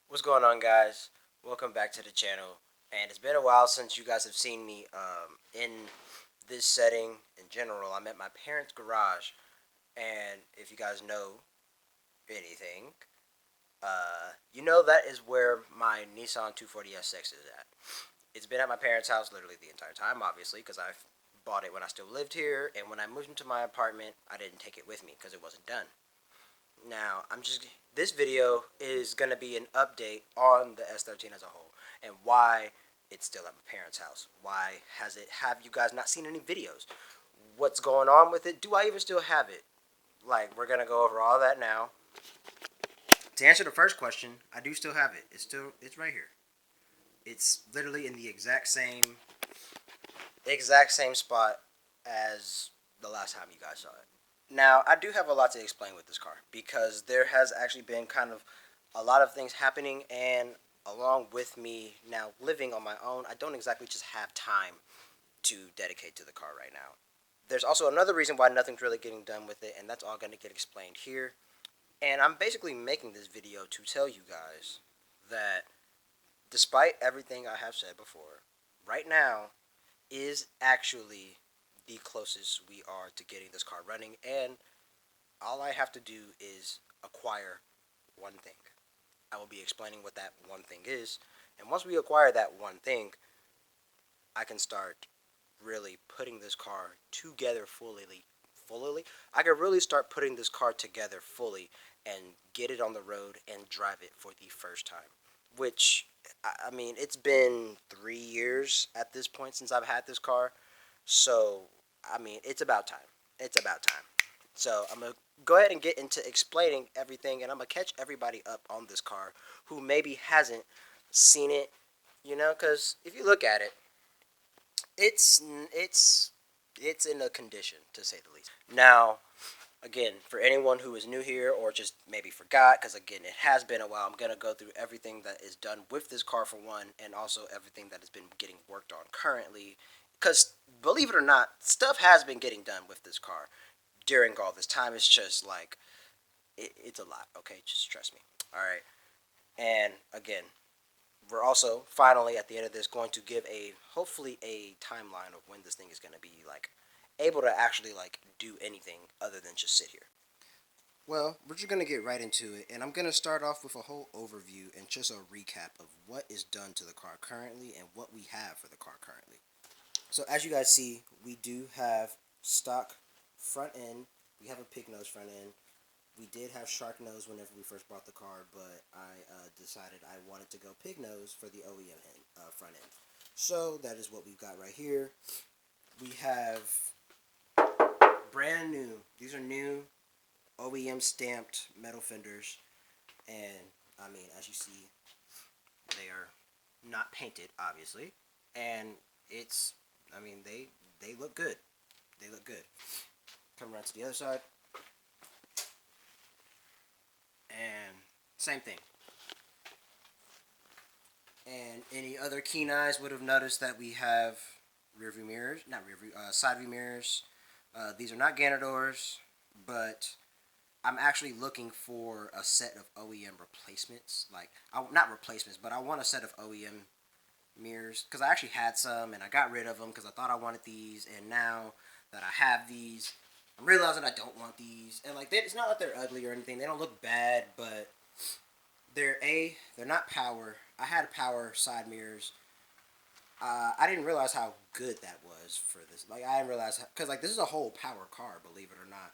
What's going on, guys? Welcome back to the channel. And it's been a while since you guys have seen me in this setting in general. I'm at my parents' garage, and if you guys know anything, you know that is where my Nissan 240 S6 is at. It's been at my parents' house literally the entire time, obviously, because I bought it when I still lived here, and when I moved into my apartment, I didn't take it with me because it wasn't done. Now, this video is going to be an update on the S13 as a whole and why it's still at my parents' house. Why have you guys not seen any videos? What's going on with it? Do I even still have it? Like, we're going to go over all that now. To answer the first question, I do still have it. It's right here. It's literally in the exact same spot as the last time you guys saw it. Now, I do have a lot to explain with this car because there has actually been kind of a lot of things happening, and along with me now living on my own, I don't exactly just have time to dedicate to the car right now. There's also another reason why nothing's really getting done with it, and that's all going to get explained here. And I'm basically making this video to tell you guys that despite everything I have said before, right now is actually the closest we are to getting this car running, and all I have to do is acquire one thing. I will be explaining what that one thing is, and once we acquire that one thing, I can start really putting this car together fully. I can really start putting this car together fully and get it on the road and drive it for the first time. Which, I mean, it's been 3 years at this point since I've had this car, so I mean, it's about time. It's about time. So I'm gonna go ahead and get into explaining everything, and I'm gonna catch everybody up on this car who maybe hasn't seen it. Because if you look at it, it's it's it's in a condition, to say the least. Now, again, for anyone who is new here or just maybe forgot, because again, it has been a while, I'm gonna go through everything that is done with this car for one, and also everything that has been getting worked on currently. Because believe it or not, stuff has been getting done with this car during all this time. It's just like it's a lot. Okay, just trust me. All right, and again, we're also finally at the end of this going to give a hopefully a timeline of when this thing is going to be like able to actually like do anything other than just sit here. Well, we're just going to get right into it, and I'm going to start off with a whole overview and just a recap of what is done to the car currently and what we have for the car currently. So as you guys see, we do have stock front end. We have a pig nose front end. We did have shark nose whenever we first bought the car, but I decided I wanted to go pig nose for the OEM front end. So that is what we've got right here. We have brand new. These are new OEM stamped metal fenders, and I mean, as you see, they are not painted, obviously, and it's. I mean, they look good. They look good. Come around to the other side, and same thing. And any other keen eyes would have noticed that we have rear view mirrors, not rear view, side view mirrors. These are not Gainer doors, but I'm actually looking for a set of OEM replacements. Like, not replacements, but I want a set of OEM mirrors because I actually had some and I got rid of them because I thought I wanted these, and now that I have these, I'm realizing I don't want these. And like, it's not that they're ugly or anything; they don't look bad, but they're not power. I had power side mirrors. I didn't realize how good that was for this. Like, I didn't realize because like this is a whole power car, believe it or not.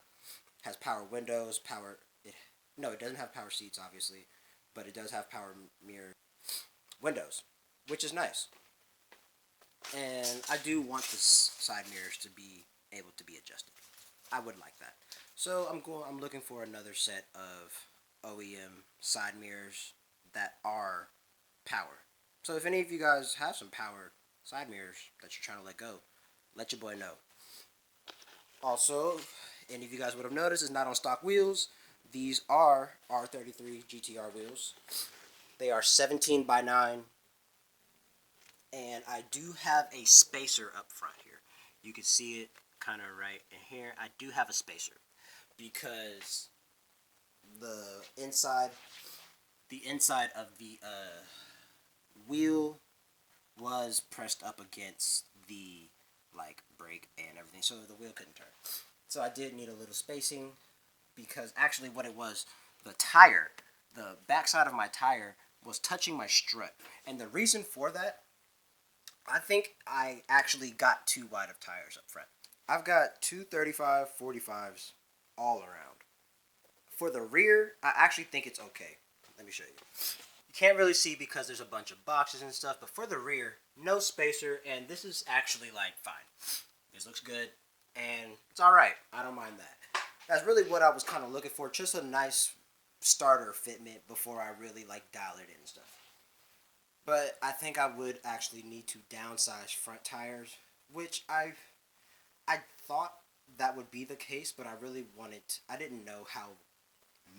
Has power windows, power. No, it doesn't have power seats, obviously, but it does have power mirror windows, which is nice. And I do want the side mirrors to be able to be adjusted. I would like that. So I'm looking for another set of OEM side mirrors that are power. So if any of you guys have some power side mirrors that you're trying to let go, let your boy know. Also, any of you guys would have noticed is not on stock wheels. These are R33 GTR wheels. They are 17 by 9, and I do have a spacer up front here. You can see it kind of right in here. I do have a spacer because the inside the inside of the wheel was pressed up against the like brake and everything, so the wheel couldn't turn. So I did need a little spacing, because actually what it was, the tire, the backside of my tire was touching my strut, and the reason for that, I think I actually got too wide of tires up front. I've got two 35 45s all around. For the rear, I actually think it's okay. Let me show you. You can't really see because there's a bunch of boxes and stuff, but for the rear, no spacer, and this is actually like fine. This looks good, and it's alright. I don't mind that. That's really what I was kind of looking for, just a nice starter fitment before I really like dial it in and stuff. But I think I would actually need to downsize front tires, which I thought that would be the case, but I didn't know how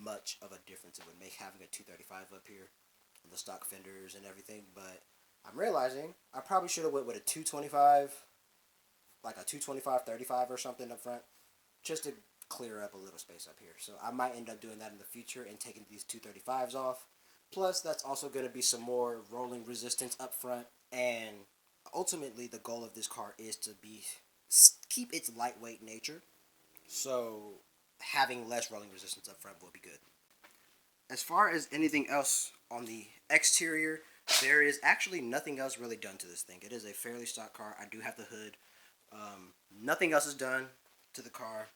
much of a difference it would make having a 235 up here, the stock fenders and everything, but I'm realizing I probably should have went with a 225, like a 225 35 or something up front, just to clear up a little space up here. So I might end up doing that in the future and taking these 235s off. Plus, that's also going to be some more rolling resistance up front, and ultimately the goal of this car is to keep its lightweight nature. So having less rolling resistance up front will be good. As far as anything else on the exterior, there is actually nothing else really done to this thing. It is a fairly stock car. I do have the hood. Nothing else is done to the car.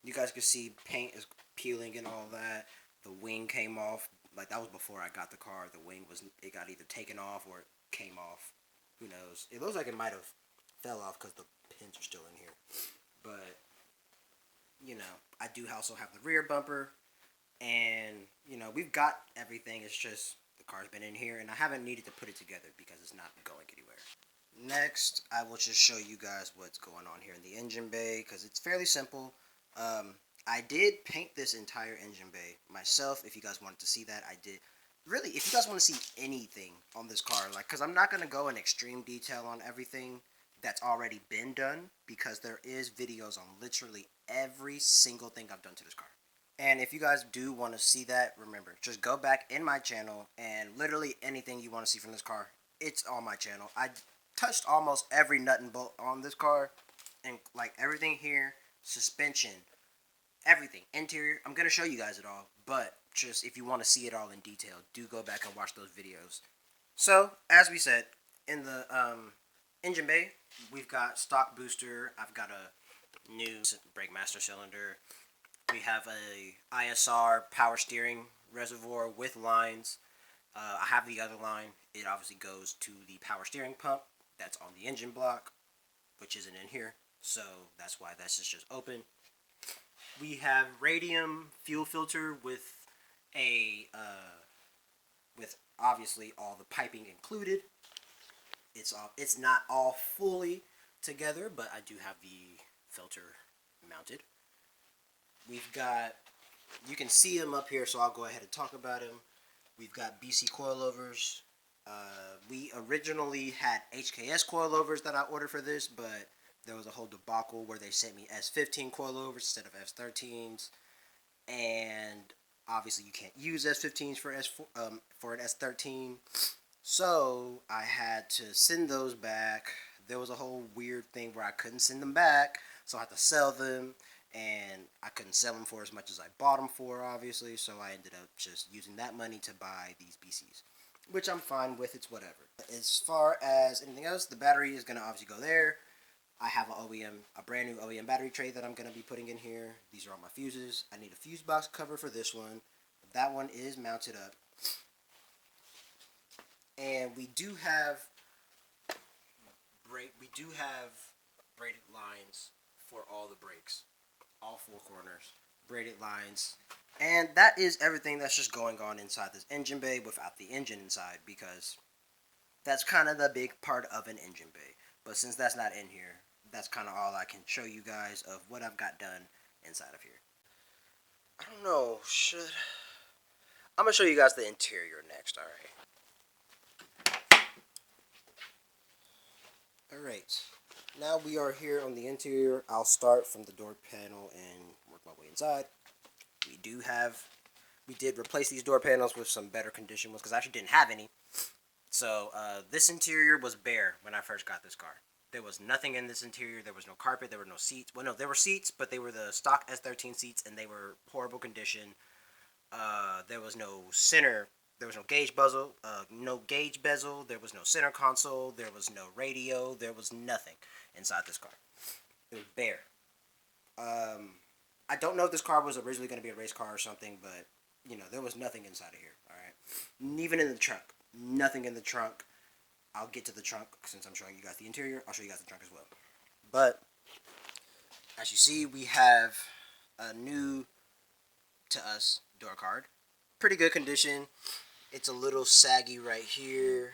You guys can see paint is peeling and all that. The wing came off. Like, that was before I got the car. The wing it got either taken off or it came off. Who knows? It looks like it might have fell off because the pins are still in here. But, you know, I do also have the rear bumper. And, you know, we've got everything. It's just the car's been in here, and I haven't needed to put it together because it's not going anywhere. Next, I will just show you guys what's going on here in the engine bay, because it's fairly simple. I did paint this entire engine bay myself. If you guys wanted to see that, I did. Really, if you guys want to see anything on this car, like, because I'm not going to go in extreme detail on everything that's already been done, because there is videos on literally every single thing I've done to this car. And if you guys do want to see that, remember, just go back in my channel, and literally anything you want to see from this car, it's on my channel. I touched almost every nut and bolt on this car, and like everything here, suspension, everything, interior. I'm going to show you guys it all, but just if you want to see it all in detail, do go back and watch those videos. So, as we said, in the engine bay, we've got stock booster. I've got a new brake master cylinder. We have a ISR power steering reservoir with lines. I have the other line. It obviously goes to the power steering pump that's on the engine block, which isn't in here, so that's why that's just open. We have radium fuel filter with with obviously all the piping included. It's not all fully together, but I do have the filter mounted. We've got, you can see them up here, so I'll go ahead and talk about them. We've got BC coilovers. We originally had HKS coilovers that I ordered for this, but there was a whole debacle where they sent me S15 coilovers instead of S13s, and obviously you can't use S15s for an S13, so I had to send those back. There was a whole weird thing where I couldn't send them back, so I had to sell them, and I couldn't sell them for as much as I bought them for, obviously, so I ended up just using that money to buy these BCs, which I'm fine with. It's whatever. As far as anything else, the battery is going to obviously go there. I have a brand new OEM battery tray that I'm going to be putting in here. These are all my fuses. I need a fuse box cover for this one. That one is mounted up. And we do have braided lines for all the brakes. All four corners. Braided lines. And that is everything that's just going on inside this engine bay without the engine inside, because that's kind of the big part of an engine bay. But since that's not in here, that's kind of all I can show you guys of what I've got done inside of here. I don't know, I'm going to show you guys the interior next, alright? Alright, now we are here on the interior. I'll start from the door panel and work my way inside. we did replace these door panels with some better condition ones because I actually didn't have any. So this interior was bare when I first got this car. There was nothing in this interior. There was no carpet. There were no seats. Well, no, there were seats, but they were the stock S13 seats, and they were horrible condition. There was no center. There was no gauge bezel. No gauge bezel. There was no center console. There was no radio. There was nothing inside this car. It was bare. I don't know if this car was originally going to be a race car or something, but you know there was nothing inside of here. All right, even in the trunk, nothing in the trunk. I'll get to the trunk since I'm showing you guys the interior. I'll show you guys the trunk as well. But as you see, we have a new to us door card. Pretty good condition. It's a little saggy right here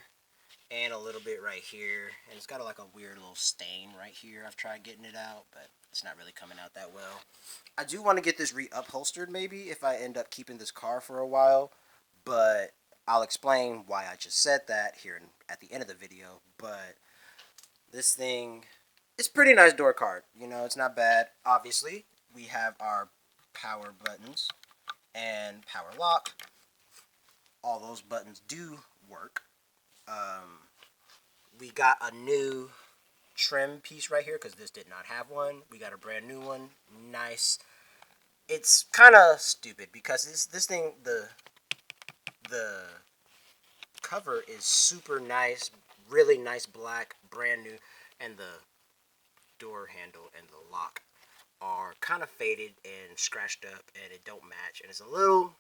and a little bit right here, and it's got like a weird little stain right here. I've tried getting it out, but it's not really coming out that well. I do want to get this re-upholstered maybe if I end up keeping this car for a while, but I'll explain why I just said that here at the end of the video. But this thing is pretty nice door card. You know, it's not bad. Obviously, we have our power buttons and power lock. All those buttons do work. We got a new trim piece right here because this did not have one. We got a brand new one. Nice. It's kind of stupid because this thing, the cover is super nice, really nice black, brand new, and the door handle and the lock are kind of faded and scratched up, and it don't match, and it's a little,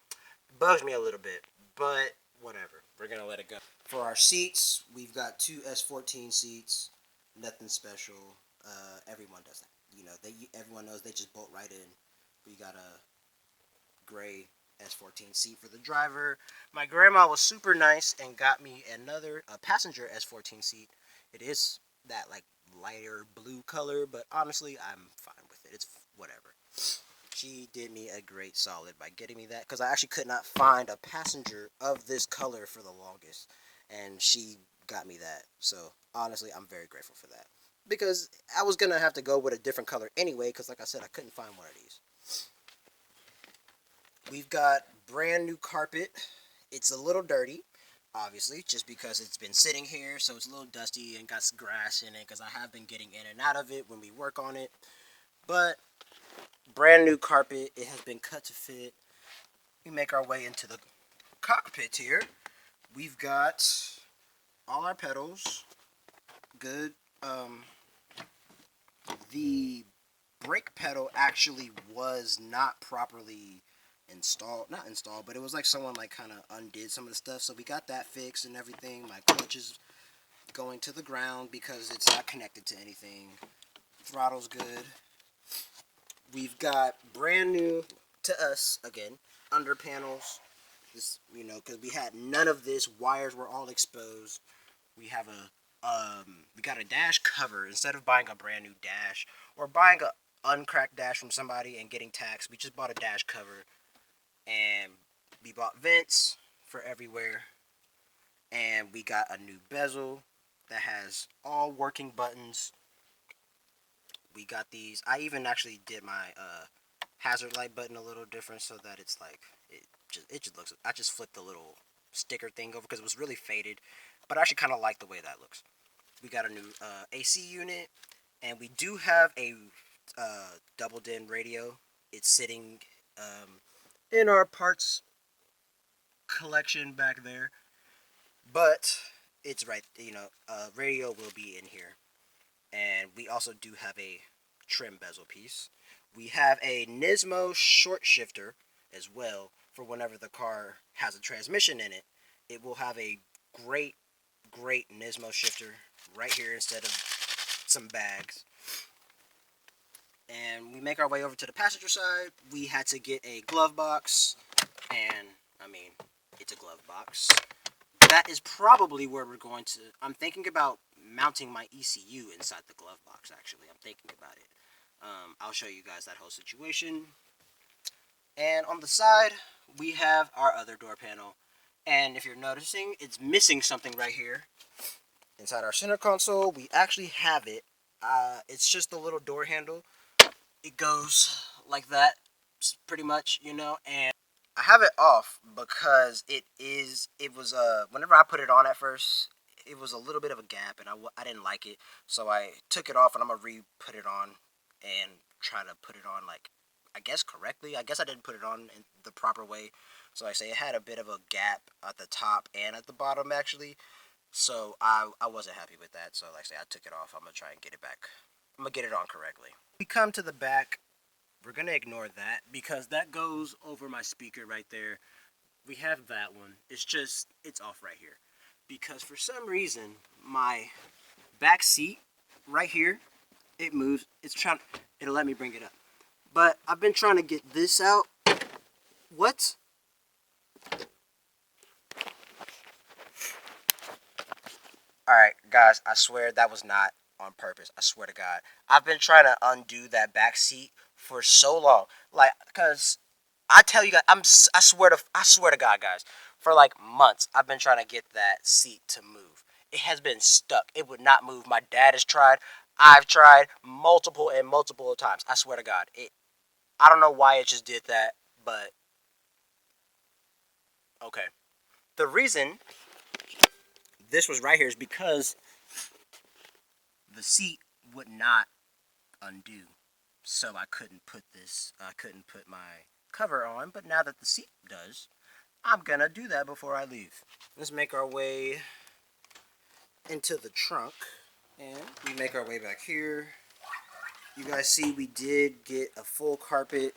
bugs me a little bit, but whatever, we're gonna let it go. For our seats, we've got two S14 seats, nothing special. Everyone does that, you know, everyone knows they just bolt right in. We got a gray S14 seat for the driver. My grandma was super nice and got me another passenger S14 seat. It is that like lighter blue color, but honestly I'm fine with it. It's whatever. She did me a great solid by getting me that because I actually could not find a passenger of this color for the longest, and she got me that. So honestly I'm very grateful for that because I was gonna have to go with a different color anyway because like I said I couldn't find one of these. We've got brand new carpet. It's a little dirty, obviously, just because it's been sitting here, so it's a little dusty and got some grass in it because I have been getting in and out of it when we work on it. But brand new carpet. It has been cut to fit. We make our way into the cockpit here. We've got all our pedals. Good. The brake pedal actually was not properly not installed, but it was like someone like kind of undid some of the stuff, so we got that fixed and everything. My clutch is going to the ground because it's not connected to anything. Throttle's good. We've got brand new to us again under panels. This, you know, because we had none of this. Wires were all exposed. We have we got a dash cover instead of buying a brand new dash or buying a uncracked dash from somebody and getting taxed. We just bought a dash cover. And we bought vents for everywhere, and we got a new bezel that has all working buttons. We got these. I even actually did my hazard light button a little different so that it's like it just looks. I just flipped the little sticker thing over because it was really faded, but I actually kind of like the way that looks. We got a new AC unit, and we do have a double din radio. It's sitting in our parts collection back there, but it's right, you know, radio will be in here. And we also do have a trim bezel piece. We have a Nismo short shifter as well for whenever the car has a transmission in it. It will have a great Nismo shifter right here instead of some bags. And we make our way over to the passenger side. We had to get a glove box, and I mean, it's a glove box. That is probably where we're going to. I'm thinking about mounting my ECU inside the glove box, actually. I'm thinking about it. I'll show you guys that whole situation. And on the side, we have our other door panel. And if you're noticing, it's missing something right here. Inside our center console, we actually have it. It's just a little door handle. It goes like that, pretty much, you know, and I have it off because it was whenever I put it on at first, it was a little bit of a gap, and I didn't like it, so I took it off, and I'm gonna re-put it on and try to put it on, like, I guess correctly. I guess I didn't put it on in the proper way, so I say it had a bit of a gap at the top and at the bottom actually. So I wasn't happy with that. So like I say, I took it off. I'm gonna try and get it back. I'm gonna get it on correctly. We come to the back. We're gonna ignore that because that goes over my speaker right there. We have that one. It's off right here because for some reason my back seat right here, it moves. It'll let me bring it up. But I've been trying to get this out. What? Alright, guys, I swear that was not on purpose. I swear to God. I've been trying to undo that back seat for so long. Like, because I tell you guys, I swear to God, guys, for like months, I've been trying to get that seat to move. It has been stuck. It would not move. My dad has tried. I've tried multiple and multiple times. I swear to God. I don't know why it just did that, but okay. The reason this was right here is because the seat would not undo. So I couldn't put my cover on, but now that the seat does, I'm gonna do that before I leave. Let's make our way into the trunk, and we make our way back here. You guys see we did get a full carpet.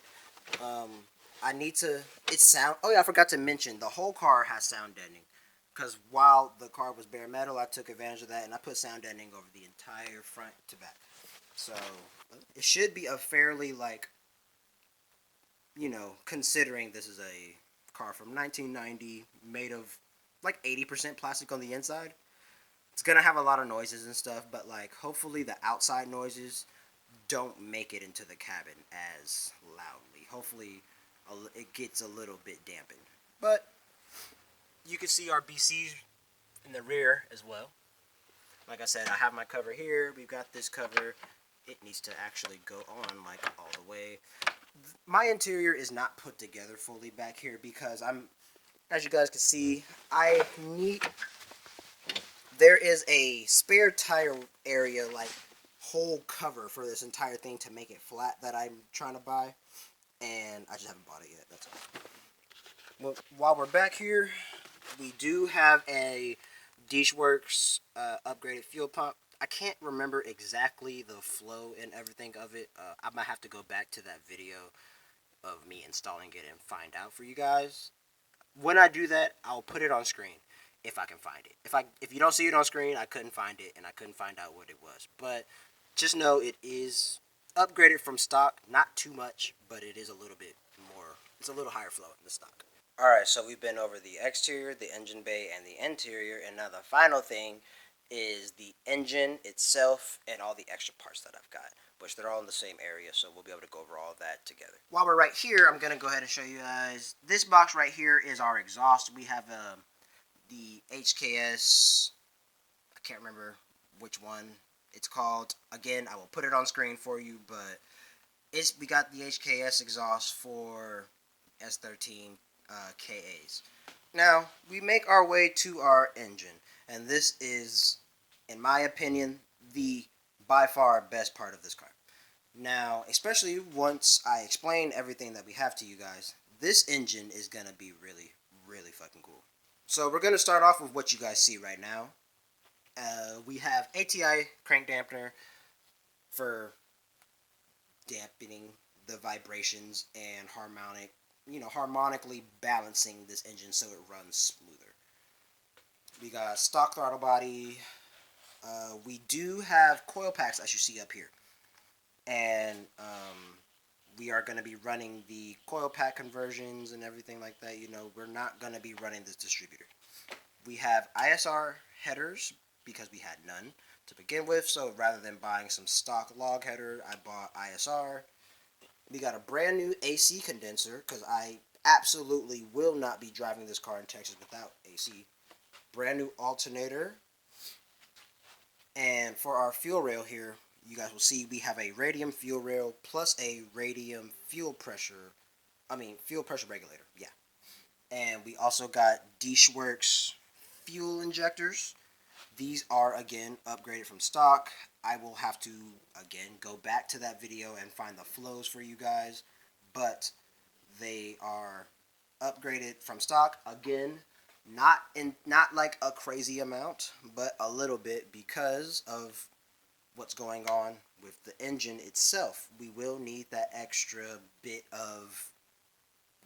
Um, I need to, oh yeah, I forgot to mention, the whole car has sound deadening. Because while the car was bare metal, I took advantage of that, and I put sound deadening over the entire front to back. So it should be a fairly, like, considering this is a car from 1990, made of like 80% plastic on the inside. It's gonna have a lot of noises and stuff, but like hopefully the outside noises don't make it into the cabin as loudly. Hopefully it gets a little bit dampened. But you can see our BCs in the rear as well. Like I said, I have my cover here. We've got this cover. It needs to actually go on like all the way. My interior is not put together fully back here because as you guys can see, there is a spare tire area, like whole cover for this entire thing to make it flat that I'm trying to buy, and I just haven't bought it yet. That's all. Well, while we're back here, we do have a Dishworks upgraded fuel pump. I can't remember exactly the flow and everything of it. I might have to go back to that video of me installing it and find out for you guys. When I do that, I'll put it on screen if I can find it. If you don't see it on screen, I couldn't find it and I couldn't find out what it was. But just know it is upgraded from stock, not too much, but it is a little bit more. It's a little higher flow in the stock. Alright, so we've been over the exterior, the engine bay, and the interior, and now the final thing is the engine itself and all the extra parts that I've got, which they're all in the same area, so we'll be able to go over all of that together. While we're right here, I'm going to go ahead and show you guys. This box right here is our exhaust. We have the HKS, I can't remember which one it's called. Again, I will put it on screen for you, but we got the HKS exhaust for S13 KAs. Now, we make our way to our engine, and this is, in my opinion, the by far best part of this car. Now, especially once I explain everything that we have to you guys, this engine is going to be really, really fucking cool. So we're going to start off with what you guys see right now. We have ATI crank dampener for dampening the vibrations and harmonically balancing this engine so it runs smoother. We got stock throttle body. We do have coil packs, as you see up here, and we are going to be running the coil pack conversions and everything like that. We're not going to be running this distributor. We have ISR headers because we had none to begin with, so rather than buying some stock log header, I bought ISR. We got a brand new AC condenser because I absolutely will not be driving this car in Texas without AC. Brand new alternator. And for our fuel rail here, you guys will see we have a radium fuel rail plus a radium fuel pressure regulator. Yeah. And we also got Dishworks fuel injectors. These are, again, upgraded from stock. I will have to, again, go back to that video and find the flows for you guys. But they are upgraded from stock. Again, not like a crazy amount, but a little bit because of what's going on with the engine itself. We will need that extra bit of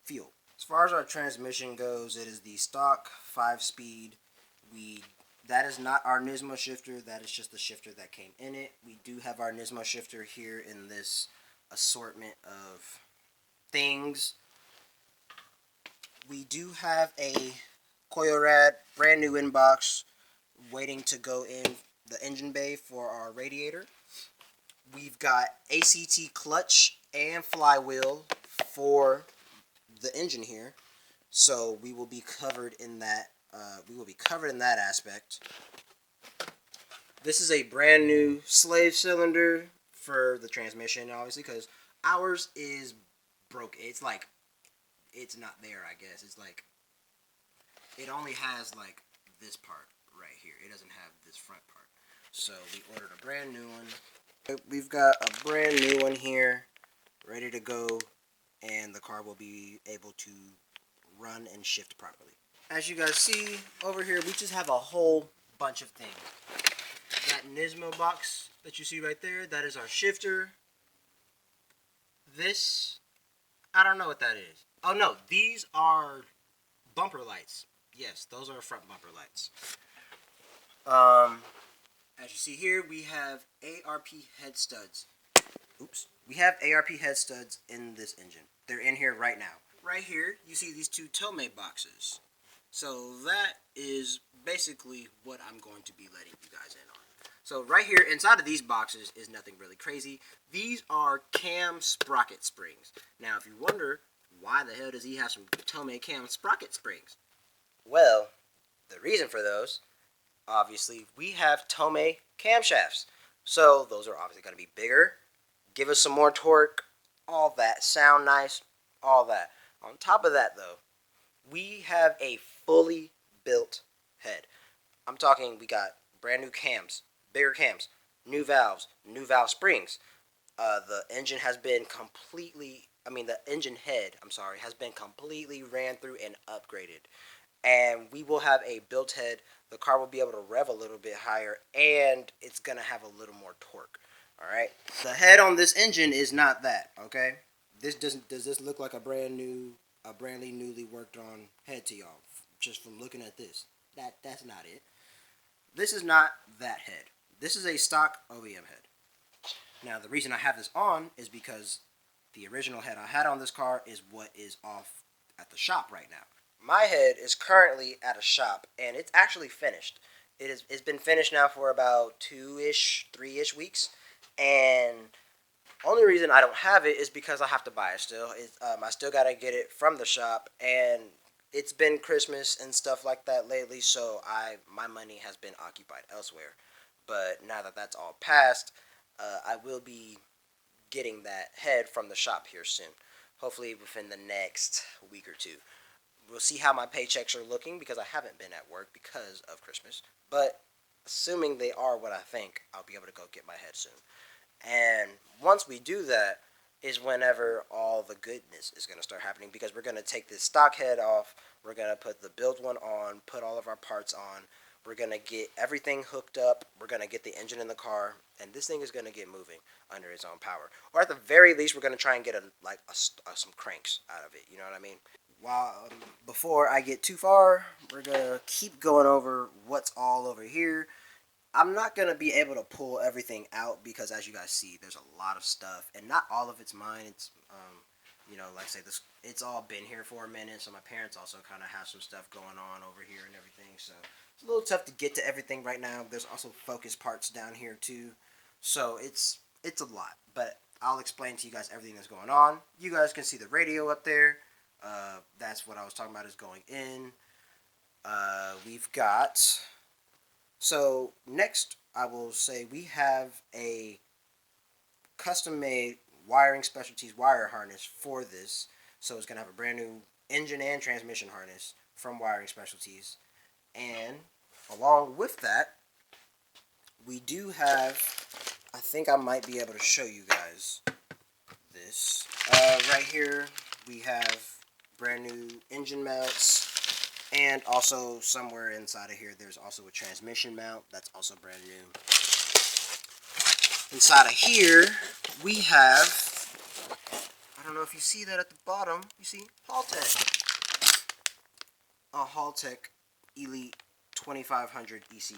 fuel. As far as our transmission goes, it is the stock 5-speed. That is not our Nismo shifter. That is just the shifter that came in it. We do have our Nismo shifter here in this assortment of things. We do have a Koyorad brand new inbox waiting to go in the engine bay for our radiator. We've got ACT clutch and flywheel for the engine here, so we will be covered in that. Aspect. This is a brand new slave cylinder for the transmission, obviously, because ours is broke. It's like it's not there. I guess it's like it only has like this part right here. It doesn't have this front part. So we ordered a brand new one. We've got a brand new one here, ready to go, and the car will be able to run and shift properly. As you guys see over here, we just have a whole bunch of things. That Nismo box that you see right there, that is our shifter. This, I don't know what that is. Oh no, these are bumper lights. Yes, those are front bumper lights. As you see here, we have ARP head studs. Oops. We have ARP head studs in this engine. They're in here right now. Right here, you see these two Tomei boxes. So that is basically what I'm going to be letting you guys in on. So right here, inside of these boxes is nothing really crazy. These are cam sprocket springs. Now, if you wonder, why the hell does he have some Tomei cam sprocket springs? Well, the reason for those, obviously, we have Tomei camshafts. So those are obviously going to be bigger, give us some more torque, all that, sound nice, all that. On top of that, though, we have a fully built head. I'm talking, we got brand new cams, bigger cams, new valve springs. The engine has been the engine head, has been completely ran through and upgraded. And we will have a built head. The car will be able to rev a little bit higher, and it's going to have a little more torque. All right. The head on this engine is not that, okay? Does this look like a brandly newly worked on head to y'all? Just from looking at this. That's not it. This is not that head. This is a stock OEM head. Now, the reason I have this on is because the original head I had on this car is what is off at the shop right now. My head is currently at a shop, and it's actually finished. It's been finished now for about 2-ish, 3-ish weeks, and only reason I don't have it is because I have to buy it still. I still got to get it from the shop, and it's been Christmas and stuff like that lately, so my money has been occupied elsewhere. But now that that's all passed, I will be getting that head from the shop here soon. Hopefully within the next week or two. We'll see how my paychecks are looking because I haven't been at work because of Christmas. But assuming they are what I think, I'll be able to go get my head soon. And once we do that is whenever all the goodness is going to start happening, because we're going to take this stock head off, we're going to put the built one on, put all of our parts on, we're going to get everything hooked up, we're going to get the engine in the car, and this thing is going to get moving under its own power. Or at the very least, we're going to try and get some cranks out of it, you know what I mean? Before I get too far, we're going to keep going over what's all over here. I'm not going to be able to pull everything out because, as you guys see, there's a lot of stuff, and not all of it's mine. It's, like I say, it's all been here for a minute, so my parents also kind of have some stuff going on over here and everything, so it's a little tough to get to everything right now. There's also focus parts down here, too, so it's a lot, but I'll explain to you guys everything that's going on. You guys can see the radio up there. That's what I was talking about is going in. We've got... So next, I will say we have a custom-made wiring specialties wire harness for this. So it's going to have a brand new engine and transmission harness from Wiring Specialties. And along with that, we do have, I think I might be able to show you guys this. Right here, we have brand new engine mounts. And also somewhere inside of here, there's also a transmission mount that's also brand new. Inside of here, we have, I don't know if you see that at the bottom, you see Haltech. A Haltech Elite 2500 ECU.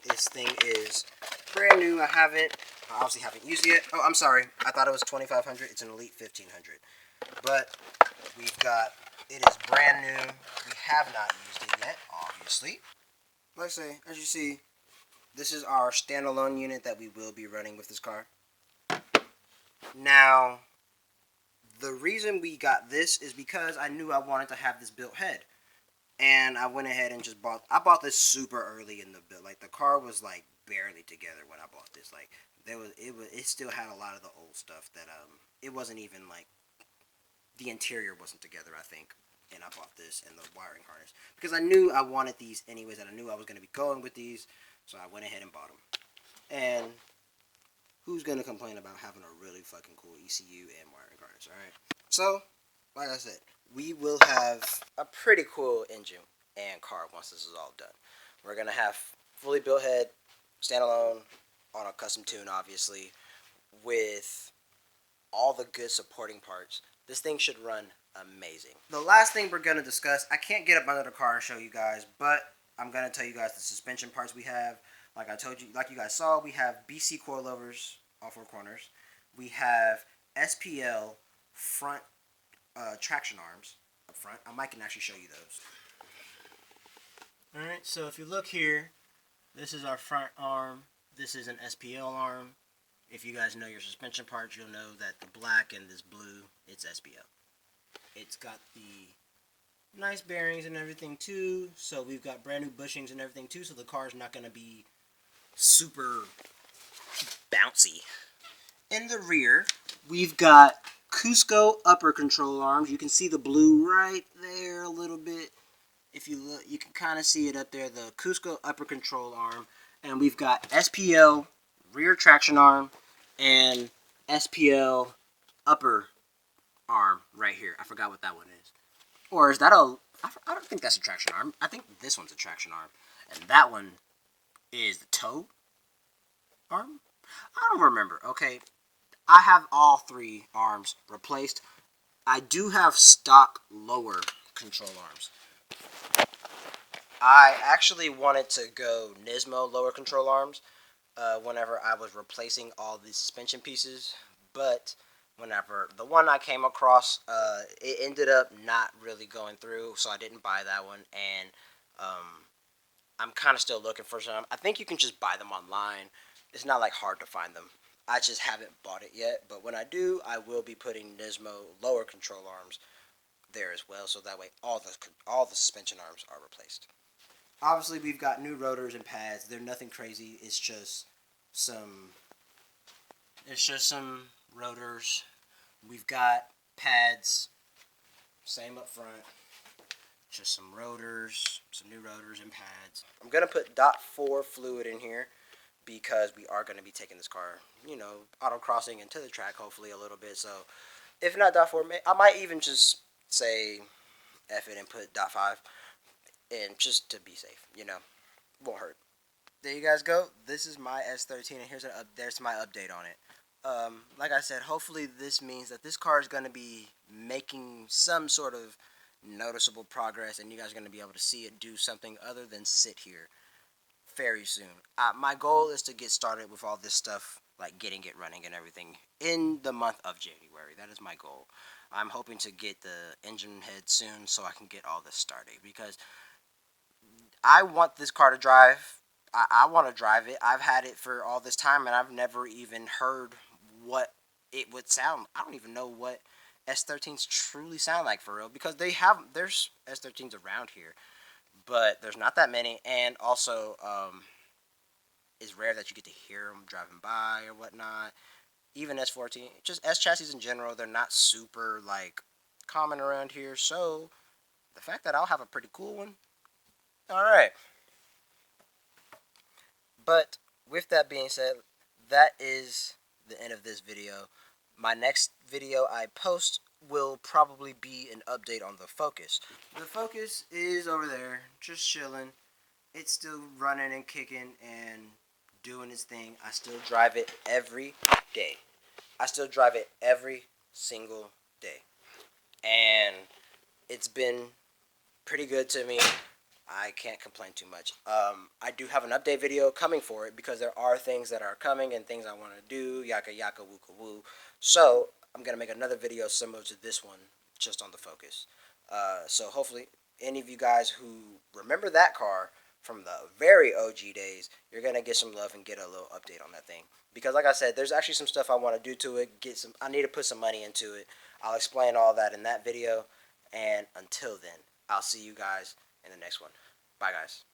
This thing is brand new. I obviously haven't used it yet. Oh, I'm sorry. I thought it was 2500. It's an Elite 1500. But it is brand new. We have not used it yet, obviously. Like I say, as you see, this is our standalone unit that we will be running with this car. Now, the reason we got this is because I knew I wanted to have this built head. And I went ahead and just I bought this super early in the build. Like, the car was like barely together when I bought this. Like, it still had a lot of the old stuff that it wasn't even like, the interior wasn't together, I think. And I bought this and the wiring harness because I knew I wanted these anyways, and I knew I was going to be going with these, so I went ahead and bought them. And who's going to complain about having a really fucking cool ECU and wiring harness, alright? So, like I said, we will have a pretty cool engine and car once this is all done. We're going to have fully built head, standalone, on a custom tune, obviously, with all the good supporting parts. This thing should run amazing. The last thing we're going to discuss, I can't get up under the car and show you guys, but I'm going to tell you guys the suspension parts we have. Like I told you, like you guys saw, we have BC coilovers, all four corners. We have SPL front traction arms up front. I can actually show you those. Alright, so if you look here, this is our front arm. This is an SPL arm. If you guys know your suspension parts, you'll know that the black and this blue, it's SPL. It's got the nice bearings and everything too. So we've got brand new bushings and everything too. So the car's not going to be super bouncy. In the rear, we've got Cusco upper control arms. You can see the blue right there a little bit. If you look, you can kind of see it up there. The Cusco upper control arm. And we've got SPL rear traction arm and SPL upper arm right here. I forgot what that one is. Or is that I don't think that's a traction arm. I think this one's a traction arm. And that one is the toe arm? I don't remember. Okay. I have all three arms replaced. I do have stock lower control arms. I actually wanted to go Nismo lower control arms whenever I was replacing all the suspension pieces, but whenever the one I came across, it ended up not really going through, so I didn't buy that one, and I'm kind of still looking for some. I think you can just buy them online. It's not like hard to find them. I just haven't bought it yet, but when I do, I will be putting Nismo lower control arms there as well, so that way all the suspension arms are replaced. Obviously, we've got new rotors and pads. They're nothing crazy. It's just some rotors. We've got pads, same up front. Just some rotors, some new rotors and pads. I'm gonna put .4 fluid in here because we are gonna be taking this car, autocrossing into the track hopefully a little bit. So if not .4, I might even just say F it and put .5. And just to be safe, won't hurt. There you guys go. This is my S13, and there's my update on it. Like I said, hopefully this means that this car is going to be making some sort of noticeable progress, and you guys are going to be able to see it do something other than sit here very soon. My goal is to get started with all this stuff, like getting it running and everything, in the month of January. That is my goal. I'm hoping to get the engine head soon so I can get all this started, because I want this car to drive. I want to drive it. I've had it for all this time, and I've never even heard what it would sound. I don't even know what S13s truly sound like for real, because there's S13s around here, but there's not that many, and also it's rare that you get to hear them driving by or whatnot. Even S14, just S chassis in general, they're not super like common around here. So the fact that I'll have a pretty cool one, all right. But with that being said, that is the end of this video. My next video I post will probably be an update on the Focus. The Focus is over there, just chilling. It's still running and kicking and doing its thing. I still drive it every day. I still drive it every single day. And it's been pretty good to me. I can't complain too much. I do have an update video coming for it because there are things that are coming and things I want to do. Yaka yaka wooka woo. So I'm gonna make another video similar to this one, just on the Focus. So hopefully, any of you guys who remember that car from the very OG days, you're gonna get some love and get a little update on that thing. Because like I said, there's actually some stuff I want to do to it. I need to put some money into it. I'll explain all that in that video. And until then, I'll see you guys in the next one. Bye, guys.